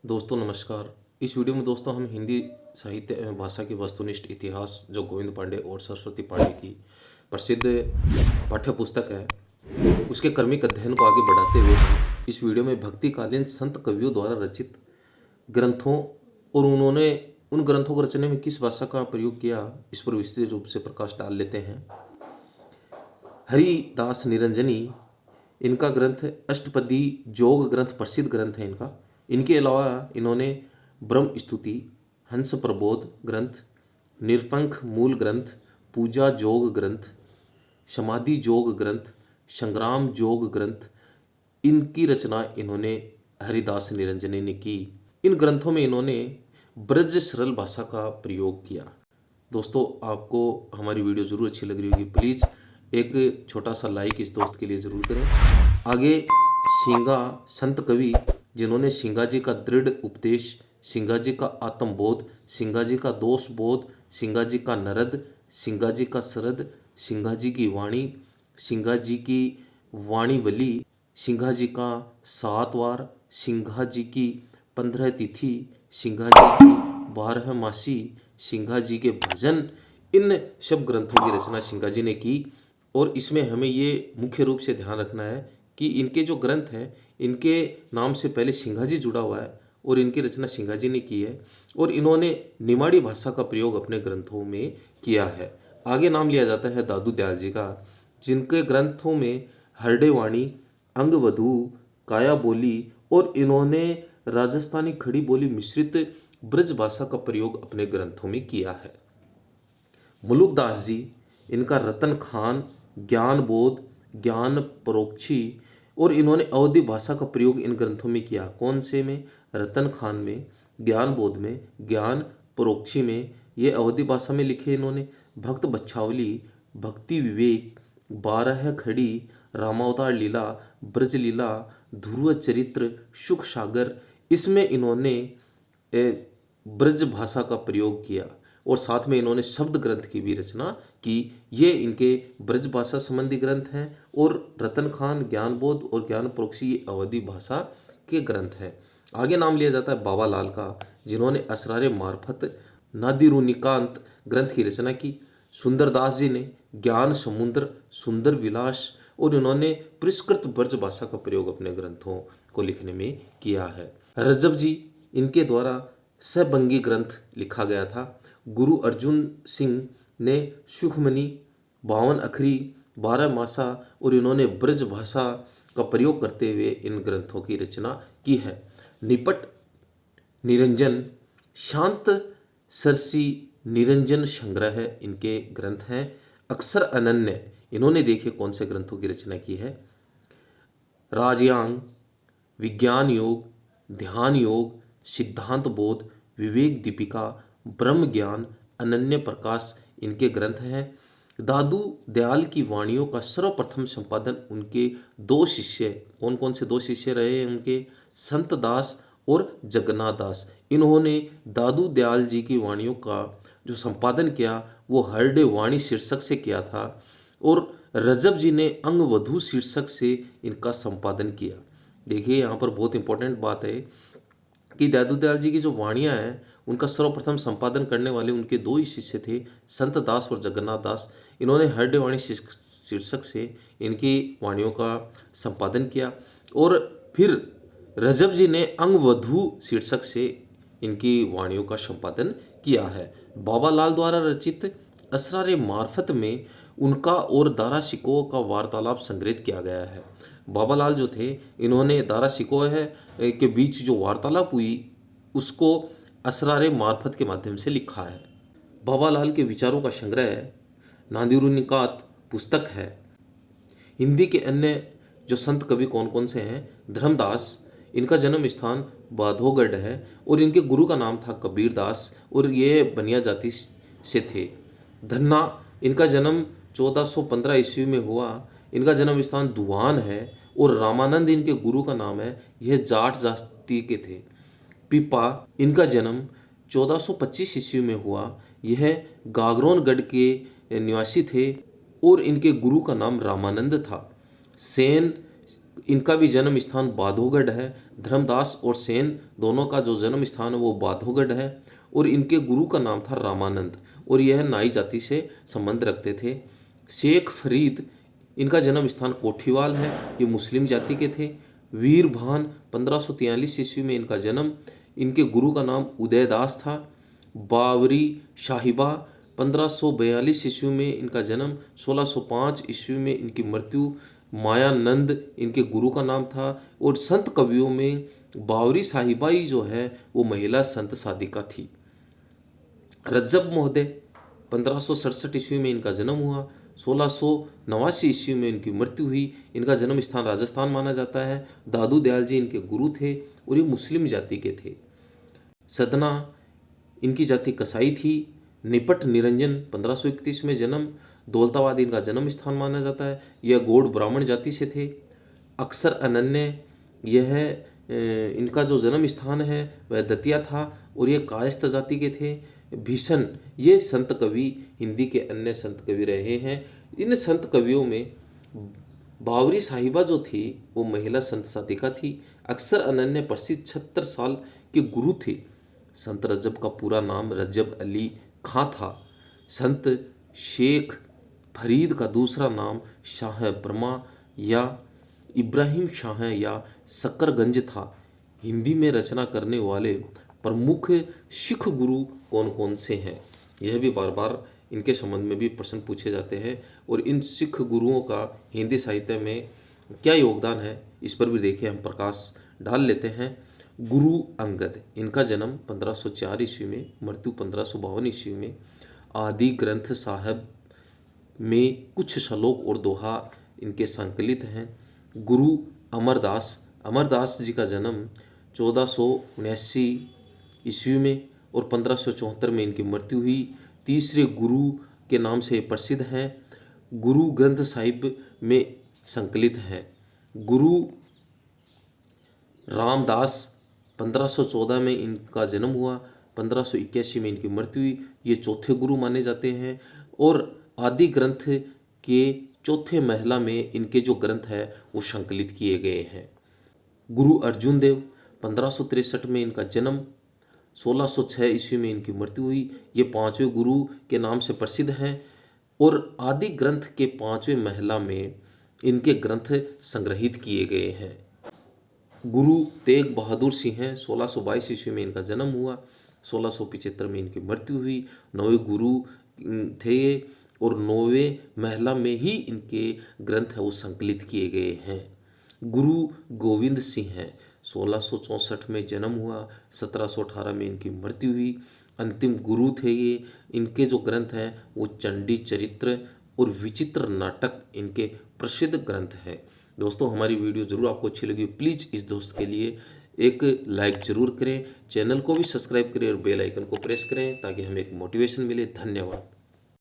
दोस्तों नमस्कार। इस वीडियो में दोस्तों हम हिंदी साहित्य एवं भाषा की वस्तुनिष्ठ इतिहास जो गोविंद पांडे और सरस्वती पांडे की प्रसिद्ध पाठ्य पुस्तक है उसके क्रमिक अध्ययन को आगे बढ़ाते हुए हम इस वीडियो में भक्तिकालीन संत कवियों द्वारा रचित ग्रंथों और उन्होंने उन ग्रंथों को रचने में किस भाषा का प्रयोग किया इस पर विस्तृत रूप से प्रकाश डाल लेते हैं। हरिदास निरंजनी इनका ग्रंथ अष्टपदी जोग ग्रंथ प्रसिद्ध ग्रंथ है इनका। इनके अलावा इन्होंने ब्रह्म स्तुति, हंस प्रबोध ग्रंथ, निरपंख मूल ग्रंथ, पूजा जोग ग्रंथ, समाधि जोग ग्रंथ, संग्राम जोग ग्रंथ, इनकी रचना इन्होंने हरिदास निरंजनी ने की। इन ग्रंथों में इन्होंने ब्रज सरल भाषा का प्रयोग किया। दोस्तों आपको हमारी वीडियो ज़रूर अच्छी लग रही होगी, प्लीज़ एक छोटा सा लाइक इस दोस्त के लिए ज़रूर करें। आगे सिंगा संत कवि जिन्होंने सिंगा जी का दृढ़ उपदेश, सिंगा जी का आत्मबोध, सिंगा जी का दोष बोध, सिंगा जी का नरद, सिंगा जी का शरद, सिंगा जी की वाणी, सिंगा जी की वाणीवली, सिंघा जी का सातवार, सिंघा जी की 15 तिथि, सिंघा जी की 12 मासी, सिंघा जी के भजन, इन सब ग्रंथों की रचना सिंघा जी ने की। और इसमें हमें ये मुख्य रूप से ध्यान रखना है कि इनके जो ग्रंथ हैं इनके नाम से पहले सिंघा जी जुड़ा हुआ है और इनकी रचना सिंघा जी ने की है और इन्होंने निमाड़ी भाषा का प्रयोग अपने ग्रंथों में किया है। आगे नाम लिया जाता है दादू दयाल जी का, जिनके ग्रंथों में हरडे वाणी, अंगवधू, काया बोली और इन्होंने राजस्थानी खड़ी बोली मिश्रित ब्रज भाषा का प्रयोग अपने ग्रंथों में किया है। मुलुकदास जी इनका रतन खान, ज्ञान बोध, ज्ञान परोक्षी और इन्होंने अवधी भाषा का प्रयोग इन ग्रंथों में किया। कौन से में? रतन खान में, ज्ञान बोध में, ज्ञान परोक्षी में, ये अवधी भाषा में लिखे इन्होंने। भक्त बच्छावली, भक्ति विवेक, 12 खड़ी, रामावतार लीला, ब्रज लीला, ध्रुव चरित्र, सुख सागर, इसमें इन्होंने ब्रज भाषा का प्रयोग किया और साथ में इन्होंने शब्द ग्रंथ की भी रचना की। ये इनके ब्रज भाषा संबंधी ग्रंथ हैं और रतन खान, ज्ञानबोध और ज्ञान प्रोक्षी ये अवधी भाषा के ग्रंथ हैं। आगे नाम लिया जाता है बाबा लाल का, जिन्होंने असरारे मार्फत नादिरुनिकांत ग्रंथ की रचना की। सुंदरदास जी ने ज्ञान समुद्र, सुंदर विलास और इन्होंने परिष्कृत ब्रज भाषा का प्रयोग अपने ग्रंथों को लिखने में किया है। रजब जी इनके द्वारा सबंगी ग्रंथ लिखा गया था। गुरु अर्जुन सिंह ने सुखमणि, 52 अखरी, 12 मासा और इन्होंने ब्रज भाषा का प्रयोग करते हुए इन ग्रंथों की रचना की है। निपट निरंजन, शांत सरसी निरंजन संग्रह इनके ग्रंथ हैं। अक्षर अनन्य, इन्होंने देखिए कौन से ग्रंथों की रचना की है। राजयांग, विज्ञान योग, ध्यान योग, सिद्धांत बोध, विवेक दीपिका, ब्रह्म ज्ञान, अनन्य प्रकाश इनके ग्रंथ हैं। दादू दयाल की वाणियों का सर्वप्रथम संपादन उनके 2 शिष्य, कौन कौन से 2 शिष्य रहे हैं उनके? संत दास और जगन्नाथ दास। इन्होंने दादू दयाल जी की वाणियों का जो संपादन किया वो हरडे वाणी शीर्षक से किया था और रजब जी ने अंगवधू शीर्षक से इनका संपादन किया। देखिए यहाँ पर बहुत इंपॉर्टेंट बात है कि दादू दयाल जी की जो वाणियाँ हैं उनका सर्वप्रथम संपादन करने वाले उनके 2 ही शिष्य थे, संत दास और जगन्नाथ दास। इन्होंने हरडे वाणी शीर्षक से इनकी वाणियों का संपादन किया और फिर रजब जी ने अंगवधू शीर्षक से इनकी वाणियों का संपादन किया है। बाबा लाल द्वारा रचित असरारे मार्फत में उनका और दारा शिकोह का वार्तालाप संग्रहित किया गया है। बाबा लाल जो थे इन्होंने दारा शिकोह है के बीच जो वार्तालाप हुई उसको असरारे मार्फत के माध्यम से लिखा है। बाबा लाल के विचारों का संग्रह नादिरुनिकात पुस्तक है। हिंदी के अन्य जो संत कवि कौन कौन से हैं? धर्मदास, इनका जन्म स्थान बाधोगढ़ है और इनके गुरु का नाम था कबीर दास और ये बनिया जाति से थे। धन्ना, इनका जन्म 1415 ईस्वी में हुआ। इनका जन्म स्थान दुआन है और रामानंद इनके गुरु का नाम है, यह जाट जाति के थे। पिपा, इनका जन्म 1425 ईस्वी में हुआ, यह गागरोनगढ़ के निवासी थे और इनके गुरु का नाम रामानंद था। सेन इनका भी जन्म स्थान बाधोगढ़ है। धर्मदास और सेन दोनों का जो जन्म स्थान है वो बाधोगढ़ है। और इनके गुरु का नाम था रामानंद और यह नाई जाति से संबंध रखते थे। शेख फरीद, इनका जन्म स्थान कोठीवाल है, ये मुस्लिम जाति के थे। वीरभान 1543 ईस्वी में इनका जन्म, इनके गुरु का नाम उदयदास था। बावरी शाहिबा 1542 ईस्वी में इनका जन्म, 1605 ईस्वी में इनकी मृत्यु। मायानंद इनके गुरु का नाम था। और संत कवियों में बावरी साहिबा ही जो है वो महिला संत साधिका थी। रज्जब महोदय 1567 ईस्वी में इनका जन्म हुआ, 1689 ईस्वी में इनकी मृत्यु हुई। इनका जन्म स्थान राजस्थान माना जाता है। दादू दयाल जी इनके गुरु थे और ये मुस्लिम जाति के थे। सदना, इनकी जाति कसाई थी। निपट निरंजन 1531 में जन्म, दौलताबाद इनका जन्म स्थान माना जाता है। यह गौड़ ब्राह्मण जाति से थे। अक्सर अनन्य, यह इनका जो जन्म स्थान है वह दतिया था और ये कायस्थ जाति के थे। भीषण, ये संत कवि हिंदी के अन्य संत कवि रहे हैं। इन संत कवियों में बावरी साहिबा जो थी वो महिला संत साधिका थी। अक्सर अनन्य प्रसिद्ध 76 साल के गुरु थे। संत रजब का पूरा नाम रजब अली खां था। संत शेख फरीद का दूसरा नाम शाह बर्मा या इब्राहिम शाह या सक्करगंज था। हिंदी में रचना करने वाले प्रमुख सिख गुरु कौन कौन से हैं, यह भी बार बार इनके संबंध में भी प्रश्न पूछे जाते हैं। और इन सिख गुरुओं का हिंदी साहित्य में क्या योगदान है इस पर भी देखिए हम प्रकाश डाल लेते हैं। गुरु अंगद, इनका जन्म 1504 ईस्वी में, मृत्यु 1552 ईस्वी में। आदि ग्रंथ साहब में कुछ श्लोक और दोहा इनके संकलित हैं। गुरु अमरदास, अमरदास जी का जन्म 1479 ईस्वी में और 1574 में इनकी मृत्यु हुई। तीसरे गुरु के नाम से प्रसिद्ध हैं। गुरु ग्रंथ साहिब में संकलित हैं। गुरु रामदास 1514 में इनका जन्म हुआ, 1581 में इनकी मृत्यु हुई। ये चौथे गुरु माने जाते हैं। और आदि ग्रंथ के चौथे महला में इनके जो ग्रंथ है वो संकलित किए गए हैं। गुरु अर्जुन देव 1563 में इनका जन्म, 1606 ईस्वी में इनकी मृत्यु हुई। ये पांचवें गुरु के नाम से प्रसिद्ध हैं। और आदि ग्रंथ के पांचवें महला में इनके ग्रंथ संग्रहित किए गए हैं। गुरु तेग बहादुर सिंह हैं, 1622 ईस्वी में इनका जन्म हुआ, 1675 में इनकी मृत्यु हुई। 9वें गुरु थे और 9वें महला में ही इनके ग्रंथ है वो संकलित किए गए हैं। गुरु गोविंद सिंह हैं, 1664 में जन्म हुआ, 1718 में इनकी मृत्यु हुई। अंतिम गुरु थे ये। इनके जो ग्रंथ हैं वो चंडी चरित्र और विचित्र नाटक इनके प्रसिद्ध ग्रंथ हैं। दोस्तों, हमारी वीडियो ज़रूर आपको अच्छी लगी, प्लीज़ इस दोस्त के लिए एक लाइक ज़रूर करें, चैनल को भी सब्सक्राइब करें और बेल आइकन को प्रेस करें ताकि हमें एक मोटिवेशन मिले। धन्यवाद।